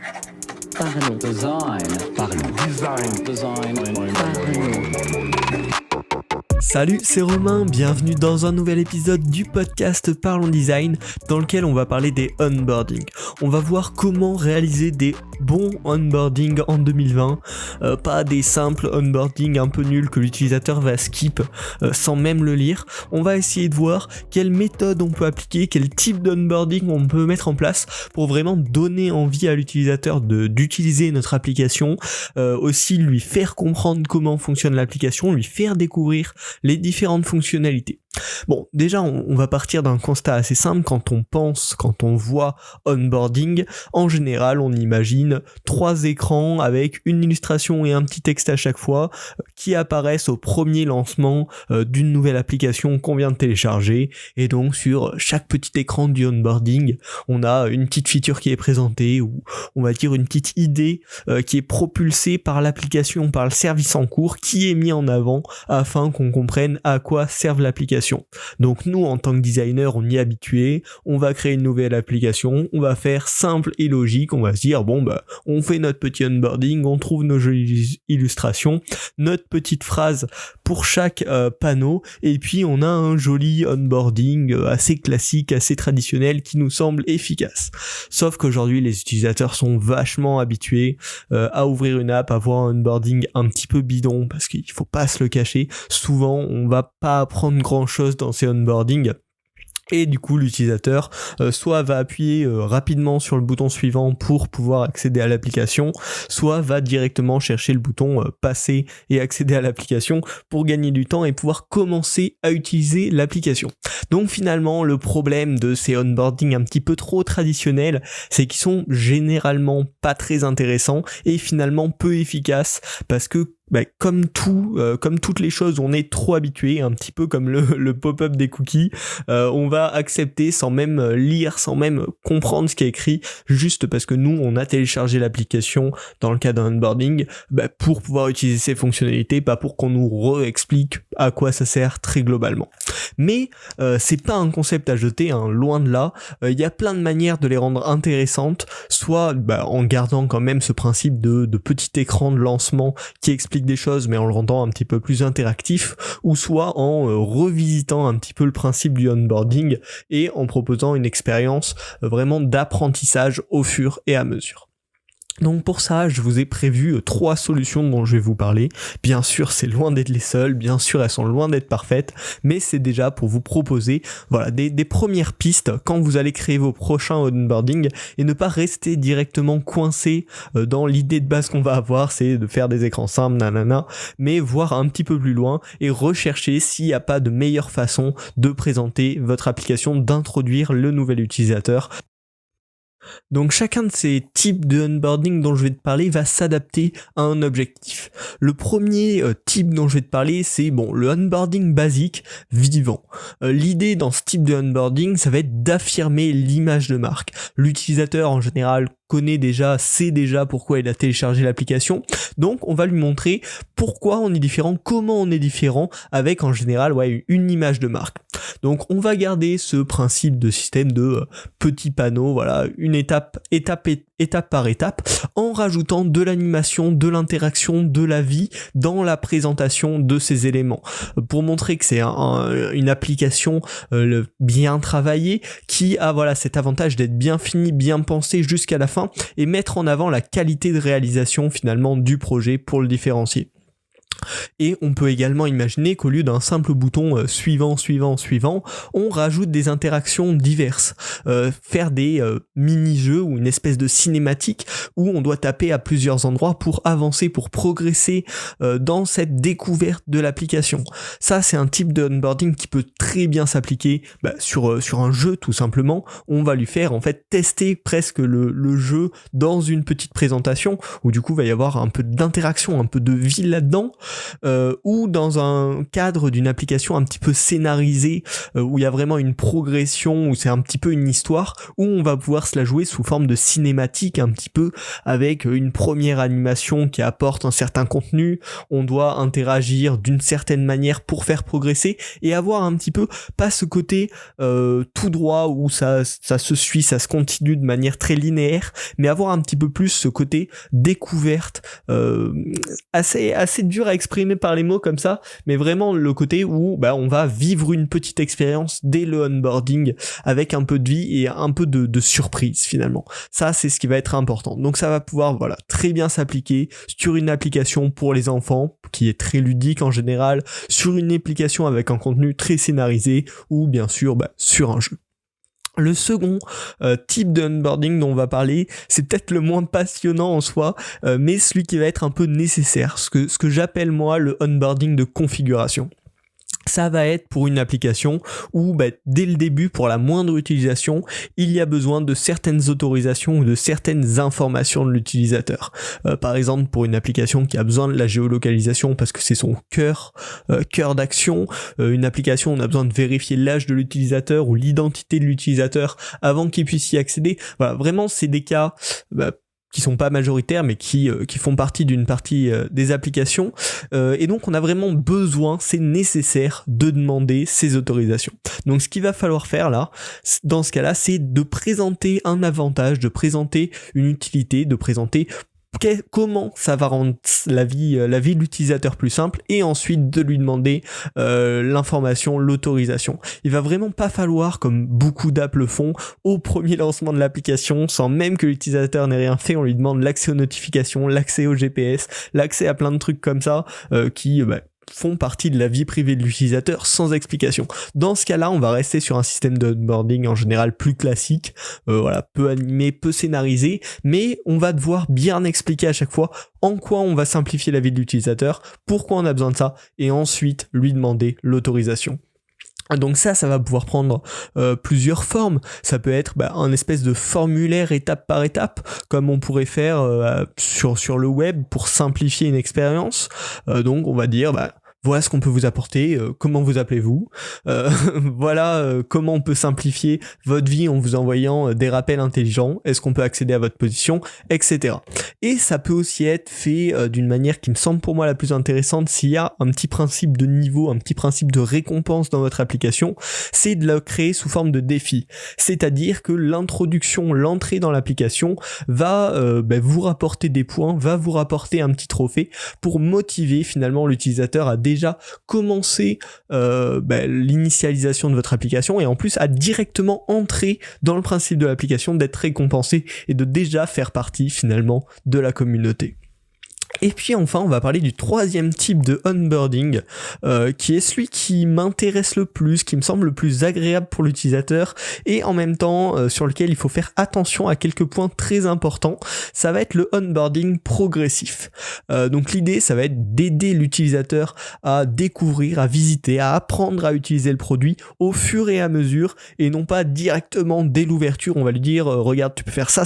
Parlons. Design. Parlons. Design. Parlons. Salut, c'est Romain, bienvenue dans un nouvel épisode du podcast Parlons Design dans lequel on va parler des onboarding. On va voir comment réaliser des bons onboarding en 2020, pas des simples onboarding un peu nuls que l'utilisateur va skip sans même le lire. On va essayer de voir quelle méthode on peut appliquer, quel type d'onboarding on peut mettre en place pour vraiment donner envie à l'utilisateur d'utiliser notre application, aussi lui faire comprendre comment fonctionne l'application, lui faire découvrir les différentes fonctionnalités. Bon, déjà on va partir d'un constat assez simple. Quand on voit onboarding, en général on imagine 3 écrans avec une illustration et un petit texte à chaque fois qui apparaissent au premier lancement d'une nouvelle application qu'on vient de télécharger, et donc sur chaque petit écran du onboarding on a une petite feature qui est présentée, ou on va dire une petite idée qui est propulsée par l'application, par le service en cours, qui est mis en avant afin qu'on comprenne à quoi serve l'application. Donc nous, en tant que designer, on y est habitué, on va créer une nouvelle application, on va faire simple et logique, on va se dire on fait notre petit onboarding, on trouve nos jolies illustrations, notre petite phrase pour chaque panneau, et puis on a un joli onboarding assez classique, assez traditionnel, qui nous semble efficace. Sauf qu'aujourd'hui, les utilisateurs sont vachement habitués à ouvrir une app, à voir un onboarding un petit peu bidon, parce qu'il faut pas se le cacher, souvent on va pas apprendre grand chose dans ces onboarding. Et du coup l'utilisateur soit va appuyer rapidement sur le bouton suivant pour pouvoir accéder à l'application, soit va directement chercher le bouton passer et accéder à l'application pour gagner du temps et pouvoir commencer à utiliser l'application. Donc finalement le problème de ces onboarding un petit peu trop traditionnels, c'est qu'ils sont généralement pas très intéressants et finalement peu efficaces, parce que comme toutes les choses, on est trop habitué, un petit peu comme le pop-up des cookies, on va accepter sans même lire, sans même comprendre ce qui est écrit, juste parce que nous on a téléchargé l'application dans le cas d'un onboarding pour pouvoir utiliser ces fonctionnalités, pas pour qu'on nous réexplique à quoi ça sert très globalement. Mais c'est pas un concept à jeter, loin de là. Il y a plein de manières de les rendre intéressantes, soit en gardant quand même ce principe de petit écran de lancement qui explique des choses mais en le rendant un petit peu plus interactif, ou soit en revisitant un petit peu le principe du onboarding et en proposant une expérience vraiment d'apprentissage au fur et à mesure. Donc pour ça, je vous ai prévu 3 solutions dont je vais vous parler. Bien sûr, c'est loin d'être les seules, bien sûr, elles sont loin d'être parfaites, mais c'est déjà pour vous proposer des premières pistes quand vous allez créer vos prochains onboarding, et ne pas rester directement coincé dans l'idée de base qu'on va avoir, c'est de faire des écrans simples, mais voir un petit peu plus loin et rechercher s'il n'y a pas de meilleure façon de présenter votre application, d'introduire le nouvel utilisateur. Donc chacun de ces types de onboarding dont je vais te parler va s'adapter à un objectif. Le premier type dont je vais te parler, c'est le onboarding basique vivant. L'idée dans ce type de onboarding, ça va être d'affirmer l'image de marque. L'utilisateur en général sait déjà pourquoi il a téléchargé l'application, donc on va lui montrer pourquoi on est différent, comment on est différent, avec en général une image de marque. Donc on va garder ce principe de système de petits panneaux, une étape par étape, en rajoutant de l'animation, de l'interaction, de la vie dans la présentation de ces éléments, pour montrer que c'est une application bien travaillée, qui a cet avantage d'être bien finie, bien pensée jusqu'à la fin, et mettre en avant la qualité de réalisation finalement du projet pour le différencier. Et on peut également imaginer qu'au lieu d'un simple bouton suivant, on rajoute des interactions diverses, faire des mini-jeux ou une espèce de cinématique où on doit taper à plusieurs endroits pour avancer, pour progresser dans cette découverte de l'application. Ça, c'est un type de onboarding qui peut très bien s'appliquer sur un jeu tout simplement. On va lui faire tester presque le jeu dans une petite présentation où du coup il va y avoir un peu d'interaction, un peu de vie là-dedans, ou dans un cadre d'une application un petit peu scénarisée, où il y a vraiment une progression, où c'est un petit peu une histoire, où on va pouvoir se la jouer sous forme de cinématique un petit peu, avec une première animation qui apporte un certain contenu, on doit interagir d'une certaine manière pour faire progresser, et avoir un petit peu, pas ce côté tout droit où ça se suit, ça se continue de manière très linéaire, mais avoir un petit peu plus ce côté découverte, assez dur à exprimer par les mots comme ça, mais vraiment le côté où on va vivre une petite expérience dès le onboarding avec un peu de vie et un peu de surprise finalement. Ça, c'est ce qui va être important. Donc ça va pouvoir très bien s'appliquer sur une application pour les enfants qui est très ludique en général, sur une application avec un contenu très scénarisé, ou bien sûr sur un jeu. Le second type de onboarding dont on va parler, c'est peut-être le moins passionnant en soi, mais celui qui va être un peu nécessaire, ce que j'appelle moi le onboarding de configuration. Ça va être pour une application où dès le début, pour la moindre utilisation, il y a besoin de certaines autorisations ou de certaines informations de l'utilisateur. Par exemple, pour une application qui a besoin de la géolocalisation parce que c'est son cœur d'action, une application où on a besoin de vérifier l'âge de l'utilisateur ou l'identité de l'utilisateur avant qu'il puisse y accéder. Voilà, vraiment c'est des cas qui sont pas majoritaires mais qui font partie d'une partie des applications, et donc on a vraiment besoin, c'est nécessaire de demander ces autorisations. Donc ce qu'il va falloir faire là, dans ce cas-là, c'est de présenter un avantage, de présenter une utilité, de présenter comment ça va rendre la vie de l'utilisateur plus simple, et ensuite de lui demander l'information, l'autorisation. Il va vraiment pas falloir, comme beaucoup d'apps le font, au premier lancement de l'application, sans même que l'utilisateur n'ait rien fait, on lui demande l'accès aux notifications, l'accès au GPS, l'accès à plein de trucs comme ça qui font partie de la vie privée de l'utilisateur sans explication. Dans ce cas-là, on va rester sur un système de onboarding en général plus classique, peu animé, peu scénarisé, mais on va devoir bien expliquer à chaque fois en quoi on va simplifier la vie de l'utilisateur, pourquoi on a besoin de ça, et ensuite lui demander l'autorisation. Donc ça va pouvoir prendre plusieurs formes. Ça peut être un espèce de formulaire étape par étape, comme on pourrait faire sur le web pour simplifier une expérience. Donc on va dire voilà ce qu'on peut vous apporter, comment vous appelez-vous, comment on peut simplifier votre vie en vous envoyant des rappels intelligents, est-ce qu'on peut accéder à votre position, etc. Et ça peut aussi être fait d'une manière qui me semble pour moi la plus intéressante, s'il y a un petit principe de niveau, un petit principe de récompense dans votre application, c'est de la créer sous forme de défi. C'est-à-dire que l'entrée dans l'application va vous rapporter des points, va vous rapporter un petit trophée pour motiver finalement l'utilisateur à déjà commencer l'initialisation de votre application, et en plus à directement entrer dans le principe de l'application, d'être récompensé et de déjà faire partie finalement de la communauté. Et puis enfin, on va parler du troisième type de onboarding, qui est celui qui m'intéresse le plus, qui me semble le plus agréable pour l'utilisateur, et en même temps sur lequel il faut faire attention à quelques points très importants. Ça va être le onboarding progressif. Donc l'idée, ça va être d'aider l'utilisateur à découvrir, à visiter, à apprendre à utiliser le produit au fur et à mesure, et non pas directement dès l'ouverture. On va lui dire regarde, tu peux faire ça,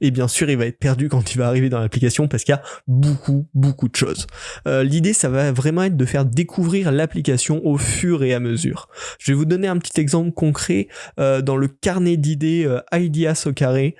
et bien sûr il va être perdu quand il va arriver dans l'application parce qu'il y a beaucoup de choses. L'idée, ça va vraiment être de faire découvrir l'application au fur et à mesure. Je vais vous donner un petit exemple concret dans le carnet d'idées Ideas au carré,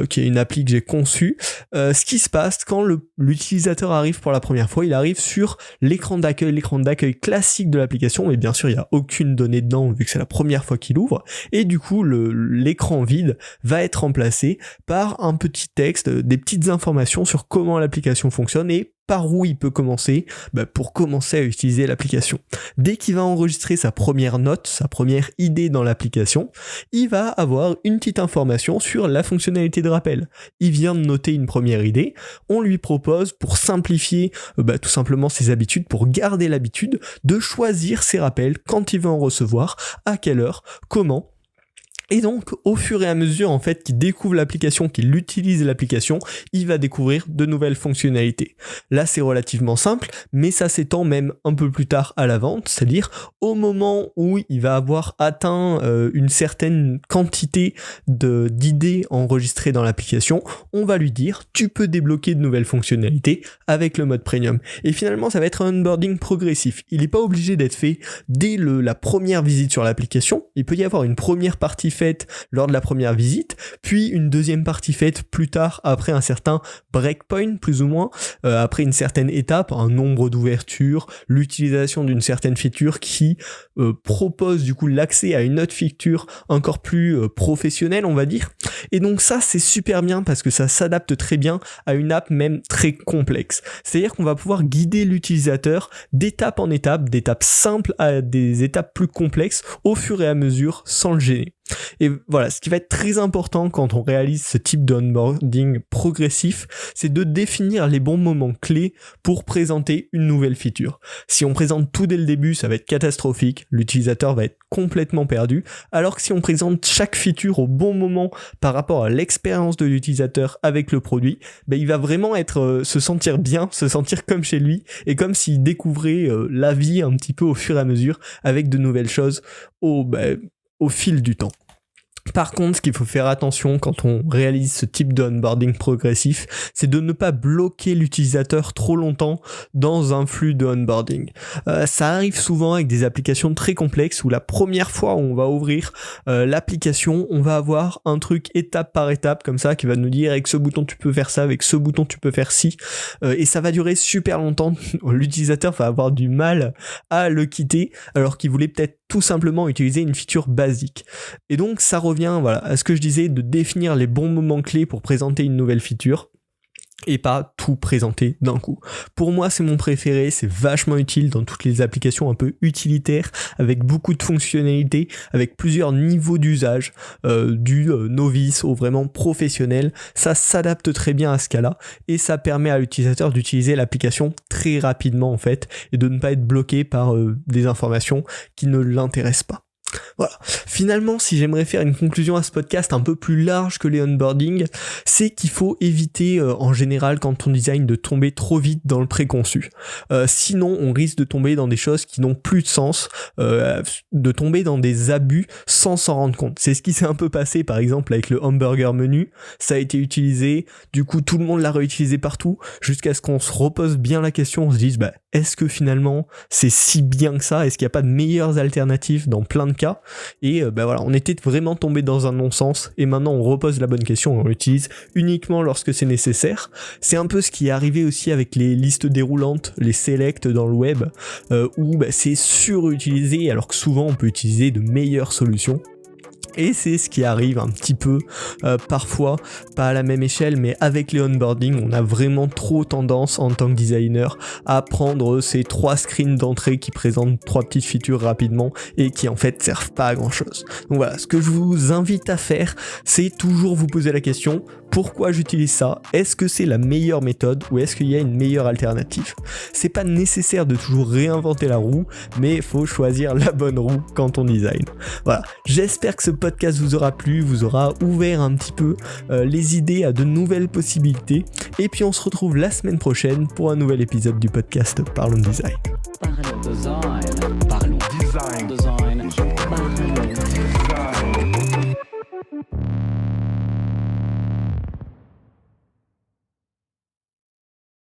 qui est une appli que j'ai conçue. Ce qui se passe quand l'utilisateur arrive pour la première fois, il arrive sur l'écran d'accueil classique de l'application, mais bien sûr il n'y a aucune donnée dedans vu que c'est la première fois qu'il ouvre, et du coup l'écran vide va être remplacé par un petit texte, des petites informations sur comment l'application fonctionne et par où il peut commencer pour commencer à utiliser l'application. Dès qu'il va enregistrer sa première note, sa première idée dans l'application, il va avoir une petite information sur la fonctionnalité de rappel. Il vient de noter une première idée, on lui propose, pour simplifier tout simplement ses habitudes, pour garder l'habitude, de choisir ses rappels quand il veut en recevoir, à quelle heure, comment. Et donc, au fur et à mesure, en fait, qu'il découvre l'application, qu'il utilise l'application, il va découvrir de nouvelles fonctionnalités. Là, c'est relativement simple, mais ça s'étend même un peu plus tard à la vente, c'est-à-dire au moment où il va avoir atteint une certaine quantité d'idées enregistrées dans l'application, on va lui dire, tu peux débloquer de nouvelles fonctionnalités avec le mode premium. Et finalement, ça va être un onboarding progressif. Il n'est pas obligé d'être fait dès la première visite sur l'application. Il peut y avoir une première partie faite lors de la première visite, puis une deuxième partie faite plus tard après un certain breakpoint, plus ou moins, après une certaine étape, un nombre d'ouvertures, l'utilisation d'une certaine feature qui propose du coup l'accès à une autre feature encore plus professionnelle, on va dire. Et donc ça, c'est super bien parce que ça s'adapte très bien à une app même très complexe. C'est-à-dire qu'on va pouvoir guider l'utilisateur d'étape en étape, d'étapes simples à des étapes plus complexes au fur et à mesure sans le gêner. Et voilà, ce qui va être très important quand on réalise ce type de onboarding progressif, c'est de définir les bons moments clés pour présenter une nouvelle feature. Si on présente tout dès le début, ça va être catastrophique, l'utilisateur va être complètement perdu, alors que si on présente chaque feature au bon moment par rapport à l'expérience de l'utilisateur avec le produit, il va vraiment se sentir bien, se sentir comme chez lui, et comme s'il découvrait la vie un petit peu au fur et à mesure avec de nouvelles choses au fil du temps. Par contre, ce qu'il faut faire attention quand on réalise ce type de onboarding progressif, c'est de ne pas bloquer l'utilisateur trop longtemps dans un flux de onboarding. Ça arrive souvent avec des applications très complexes où la première fois où on va ouvrir l'application, on va avoir un truc étape par étape comme ça qui va nous dire avec ce bouton tu peux faire ça, avec ce bouton tu peux faire ci, et ça va durer super longtemps. L'utilisateur va avoir du mal à le quitter alors qu'il voulait peut-être tout simplement utiliser une feature basique. Et donc ça revient à ce que je disais de définir les bons moments clés pour présenter une nouvelle feature et pas tout présenter d'un coup. Pour moi, c'est mon préféré, c'est vachement utile dans toutes les applications un peu utilitaires, avec beaucoup de fonctionnalités, avec plusieurs niveaux d'usage, du novice au vraiment professionnel. Ça s'adapte très bien à ce cas-là, et ça permet à l'utilisateur d'utiliser l'application très rapidement en fait, et de ne pas être bloqué par des informations qui ne l'intéressent pas. Voilà. Finalement, si j'aimerais faire une conclusion à ce podcast un peu plus large que les onboarding, c'est qu'il faut éviter en général quand on design de tomber trop vite dans le préconçu. Sinon, on risque de tomber dans des choses qui n'ont plus de sens, de tomber dans des abus sans s'en rendre compte. C'est ce qui s'est un peu passé par exemple avec le hamburger menu. Ça a été utilisé, du coup tout le monde l'a réutilisé partout, jusqu'à ce qu'on se repose bien la question, on se dise est-ce que finalement c'est si bien que ça ? Est-ce qu'il n'y a pas de meilleures alternatives dans plein de cas ? Et on était vraiment tombé dans un non-sens, et maintenant on repose la bonne question, on l'utilise uniquement lorsque c'est nécessaire. C'est un peu ce qui est arrivé aussi avec les listes déroulantes, les selects dans le web, où c'est surutilisé alors que souvent on peut utiliser de meilleures solutions. Et c'est ce qui arrive un petit peu parfois, pas à la même échelle, mais avec les onboarding, on a vraiment trop tendance en tant que designer à prendre ces 3 screens d'entrée qui présentent 3 petites features rapidement et qui en fait servent pas à grand chose. Donc voilà, ce que je vous invite à faire, c'est toujours vous poser la question, pourquoi j'utilise ça ? Est-ce que c'est la meilleure méthode ou est-ce qu'il y a une meilleure alternative ? C'est pas nécessaire de toujours réinventer la roue, mais il faut choisir la bonne roue quand on design. Voilà, j'espère que ce podcast vous aura plu, vous aura ouvert un petit peu les idées à de nouvelles possibilités, et puis on se retrouve la semaine prochaine pour un nouvel épisode du podcast Parlons Design.